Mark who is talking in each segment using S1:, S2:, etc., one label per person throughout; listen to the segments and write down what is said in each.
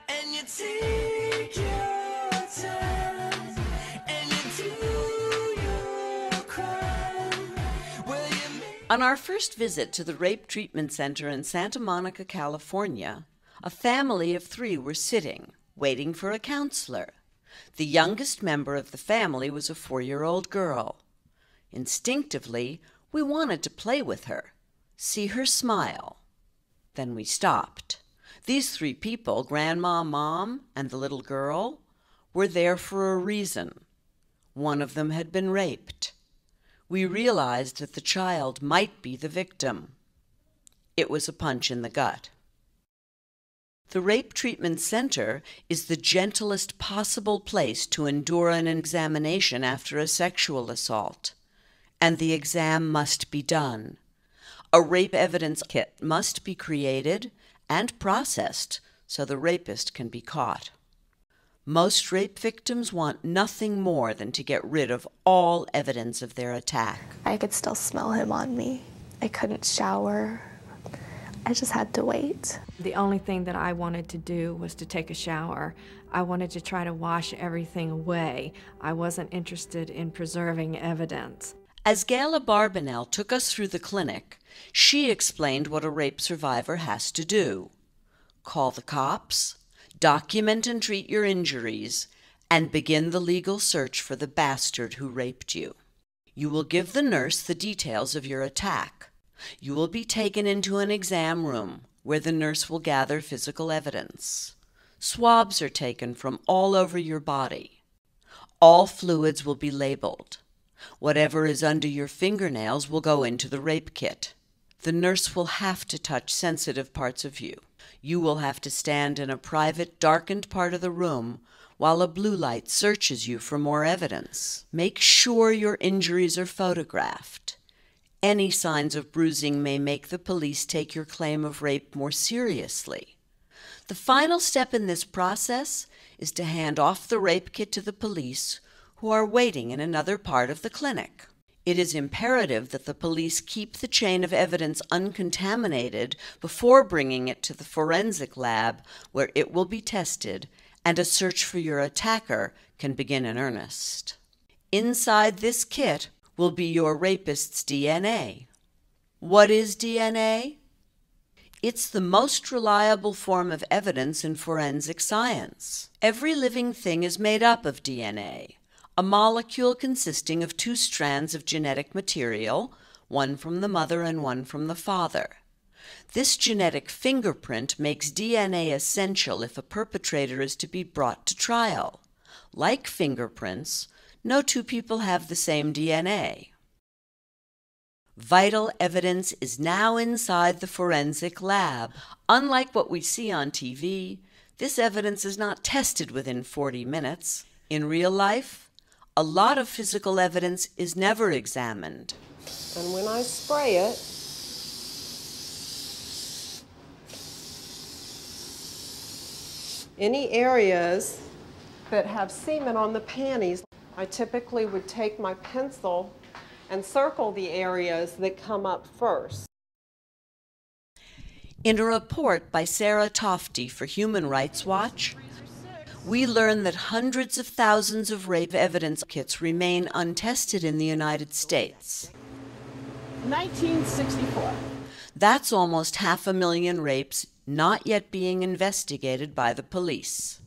S1: And you take your time, and you do your crime. Well, you
S2: On our first visit to the Rape Treatment Center in Santa Monica, California, a family of 3 were sitting, waiting for a counselor. The youngest member of the family was a 4-year-old girl. Instinctively, we wanted to play with her, see her smile. Then we stopped. These 3 people, Grandma, Mom, and the little girl, were there for a reason. One of them had been raped. We realized that the child might be the victim. It was a punch in the gut. The Rape Treatment Center is the gentlest possible place to endure an examination after a sexual assault, and the exam must be done. A rape evidence kit must be created and processed so the rapist can be caught. Most rape victims want nothing more than to get rid of all evidence of their attack.
S3: I could still smell him on me. I couldn't shower. I just had to wait.
S4: The only thing that I wanted to do was to take a shower. I wanted to try to wash everything away. I wasn't interested in preserving evidence.
S2: As Gala Barbanel took us through the clinic, she explained what a rape survivor has to do. Call the cops, document and treat your injuries, and begin the legal search for the bastard who raped you. You will give the nurse the details of your attack. You will be taken into an exam room where the nurse will gather physical evidence. Swabs are taken from all over your body. All fluids will be labeled. Whatever is under your fingernails will go into the rape kit. The nurse will have to touch sensitive parts of you. You will have to stand in a private, darkened part of the room while a blue light searches you for more evidence. Make sure your injuries are photographed. Any signs of bruising may make the police take your claim of rape more seriously. The final step in this process is to hand off the rape kit to the police, who are waiting in another part of the clinic. It is imperative that the police keep the chain of evidence uncontaminated before bringing it to the forensic lab, where it will be tested and a search for your attacker can begin in earnest. Inside this kit will be your rapist's DNA. What is DNA? It's the most reliable form of evidence in forensic science. Every living thing is made up of DNA, a molecule consisting of 2 strands of genetic material, one from the mother and one from the father. This genetic fingerprint makes DNA essential if a perpetrator is to be brought to trial. Like fingerprints, no 2 people have the same DNA. Vital evidence is now inside the forensic lab. Unlike what we see on TV, this evidence is not tested within 40 minutes. In real life, a lot of physical evidence is never examined.
S5: And when I spray it, any areas that have semen on the panties, I typically would take my pencil and circle the areas that come up first.
S2: In a report by Sarah Tofty for Human Rights Watch, we learn that hundreds of thousands of rape evidence kits remain untested in the United States.
S6: 1964.
S2: That's almost 500,000 rapes not yet being investigated by the police.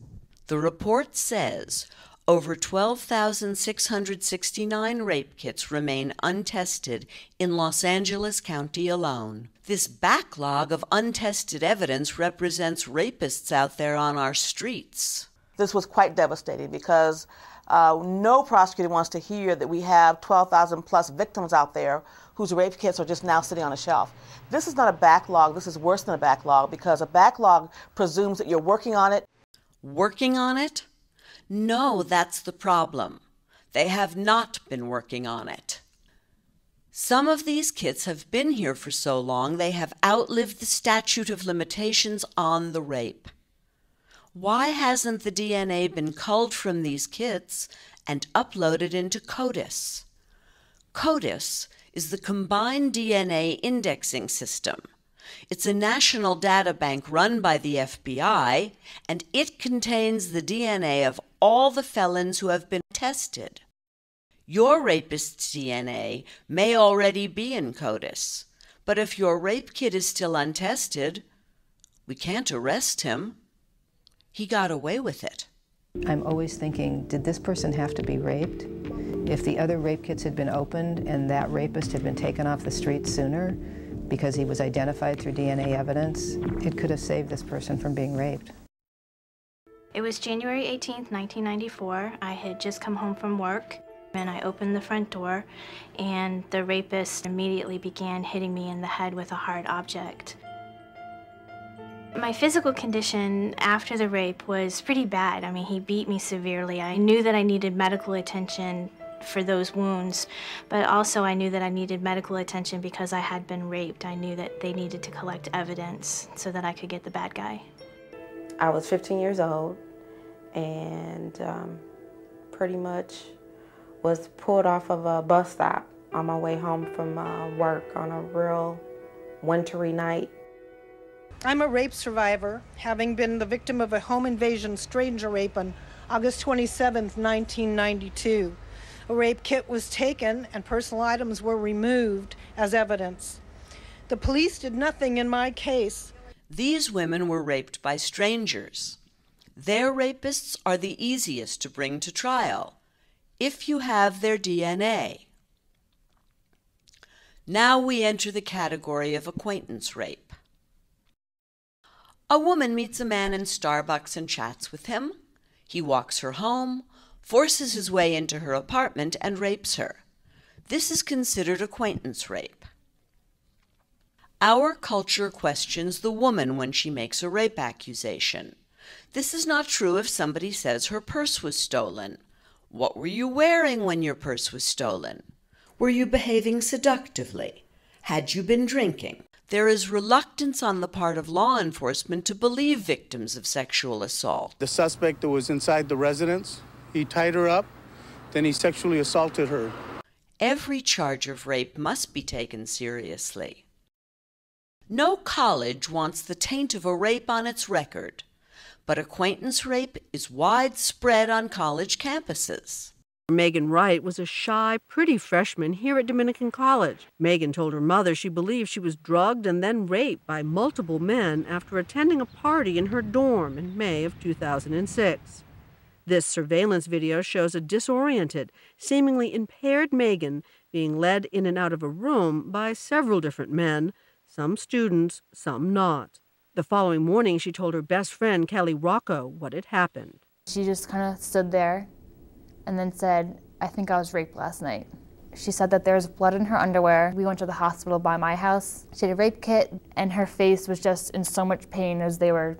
S2: The report says over 12,669 rape kits remain untested in Los Angeles County alone. This backlog of untested evidence represents rapists out there on our streets.
S7: This was quite devastating because no prosecutor wants to hear that we have 12,000 plus victims out there whose rape kits are just now sitting on a shelf. This is not a backlog. This is worse than a backlog because a backlog presumes that you're working on it.
S2: Working on it? No, that's the problem. They have not been working on it. Some of these kits have been here for so long they have outlived the statute of limitations on the rape. Why hasn't the DNA been culled from these kits and uploaded into CODIS? CODIS is the Combined DNA Indexing System. It's a national data bank run by the FBI, and it contains the DNA of all the felons who have been tested. Your rapist's DNA may already be in CODIS, but if your rape kit is still untested, we can't arrest him. He got away with it.
S6: I'm always thinking, did this person have to be raped? If the other rape kits had been opened and that rapist had been taken off the street sooner because he was identified through DNA evidence, it could have saved this person from being raped.
S8: It was January 18th, 1994. I had just come home from work, and I opened the front door, and the rapist immediately began hitting me in the head with a hard object. My physical condition after the rape was pretty bad. I mean, he beat me severely. I knew that I needed medical attention for those wounds, but also I knew that I needed medical attention because I had been raped. I knew that they needed to collect evidence so that I could get the bad guy.
S9: I was 15 years old and pretty much was pulled off of a bus stop on my way home from work on a real wintry night.
S10: I'm a rape survivor, having been the victim of a home invasion stranger rape on August 27, 1992. A rape kit was taken and personal items were removed as evidence. The police did nothing in my case.
S2: These women were raped by strangers. Their rapists are the easiest to bring to trial, if you have their DNA. Now we enter the category of acquaintance rape. A woman meets a man in Starbucks and chats with him. He walks her home, forces his way into her apartment, and rapes her. This is considered acquaintance rape. Our culture questions the woman when she makes a rape accusation. This is not true if somebody says her purse was stolen. What were you wearing when your purse was stolen? Were you behaving seductively? Had you been drinking? There is reluctance on the part of law enforcement to believe victims of sexual assault.
S11: The suspect that was inside the residence, he tied her up, then he sexually assaulted her.
S2: Every charge of rape must be taken seriously. No college wants the taint of a rape on its record, but acquaintance rape is widespread on college campuses.
S12: Megan Wright was a shy, pretty freshman here at Dominican College. Megan told her mother she believed she was drugged and then raped by multiple men after attending a party in her dorm in May of 2006. This surveillance video shows a disoriented, seemingly impaired Megan being led in and out of a room by several different men, some students, some not. The following morning, she told her best friend, Kelly Rocco, what had happened.
S3: She just kind of stood there and then said, "I think I was raped last night." She said that there was blood in her underwear. We went to the hospital by my house. She had a rape kit, and her face was just in so much pain as they were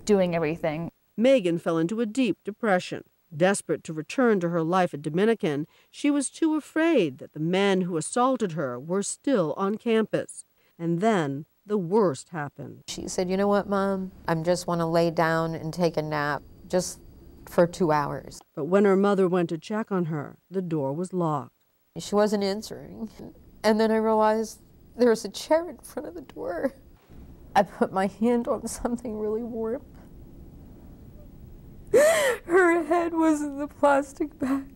S3: doing everything.
S12: Megan fell into a deep depression. Desperate to return to her life at Dominican, she was too afraid that the men who assaulted her were still on campus. And then the worst happened.
S13: She said, "You know what, Mom? I just want to lay down and take a nap, just for 2 hours.
S12: But when her mother went to check on her, the door was locked.
S13: She wasn't answering. And then I realized there was a chair in front of the door. I put my hand on something really warm. Her head was in the plastic bag.